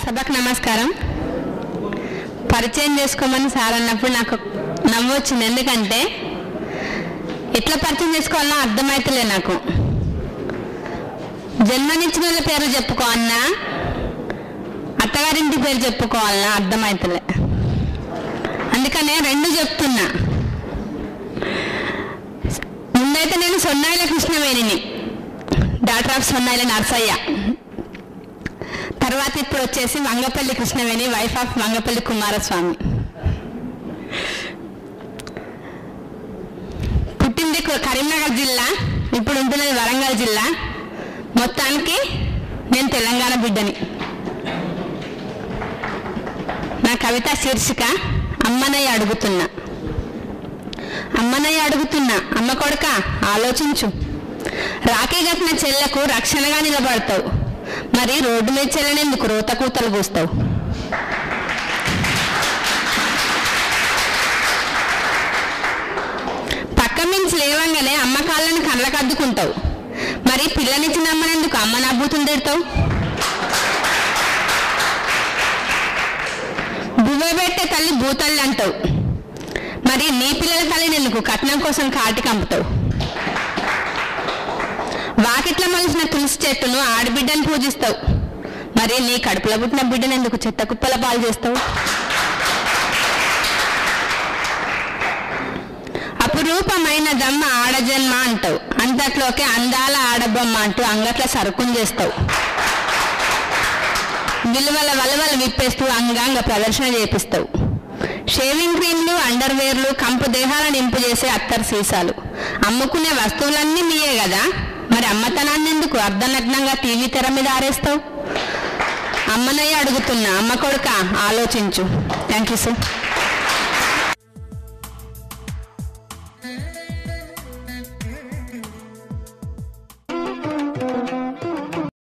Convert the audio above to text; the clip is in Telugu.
సభకు నమస్కారం. పరిచయం చేసుకోమని సార్ అన్నప్పుడు నాకు నవ్వు వచ్చింది. ఎందుకంటే ఎట్లా పరిచయం చేసుకోవాలన్నా అర్థమైతలే నాకు. జన్మనిచ్చిన వాళ్ళ పేరు చెప్పుకోవాలన్నా, అత్తగారింటి పేరు చెప్పుకోవాలన్నా అర్థమైతలే. అందుకనే రెండు చెప్తున్నా. ముందైతే నేను సొన్నాయిల కృష్ణవేణిని, డాక్టర్ ఆఫ్ సొన్నాయిల నర్సయ్య. తర్వాత ఇప్పుడు వచ్చేసి వంగపల్లి కృష్ణవేణి, వైఫ్ ఆఫ్ వంగపల్లి కుమారస్వామి. పుట్టింది కరీంనగర్ జిల్లా, ఇప్పుడు ఉంటున్నది వరంగల్ జిల్లా. మొత్తానికి నేను తెలంగాణ బిడ్డని. నా కవిత శీర్షిక అమ్మనయ్య అడుగుతున్నా. అమ్మనయ్య అడుగుతున్నా, అమ్మ కొడుక ఆలోచించు. రాఖీ కట్టిన చెల్లకు రక్షణగా నిలబడతావు, మరి రోడ్డు మీద చెల్లెనెందుకు రోత కూతలు కూస్తావు? పక్క మించి లేవంగానే అమ్మ కాళ్ళని కళ్ళకు అద్దుకుంటావు, మరి పిల్లనిచ్చిన అమ్మనెందుకు అమ్మ నవ్వుతుంది తిడతావు? బువ్వ పెట్టే తల్లి భూతల్లి అంటావు, మరి నీ పిల్లల తల్లిని ఎందుకు కట్నం కోసం కాటి కంపుతావు? వాకిట్ల మలిసిన తులసి చెట్టును ఆడబిడ్డని పూజిస్తావు, మరి నీ కడుపులో పుట్టిన బిడ్డను ఎందుకు చెత్త కుప్పల పాలు చేస్తావు? అపురూపమైన దమ్మ ఆడజన్మ అంటావు, అంతట్లోకి అందాల ఆడబొమ్మ అంటూ అంగట్ల సరుకుని చేస్తావు. విలువల వలవలు విప్పేస్తూ అంగాంగ ప్రదర్శన చేపిస్తావు. షేవింగ్ క్రీమ్లు, అండర్వేర్లు, కంపు దేహాలను ఇంపు చేసే అత్తరు సీసాలు, అమ్ముకునే వస్తువులన్నీ మీయే కదా, మరి అమ్మతనాన్ని ఎందుకు అర్ధనగ్నంగా టీవీ తెర మీద ఆరేస్తావు? అమ్మనయ్య అడుగుతున్నా, అమ్మ కొడుక ఆలోచించు. Thank you sir.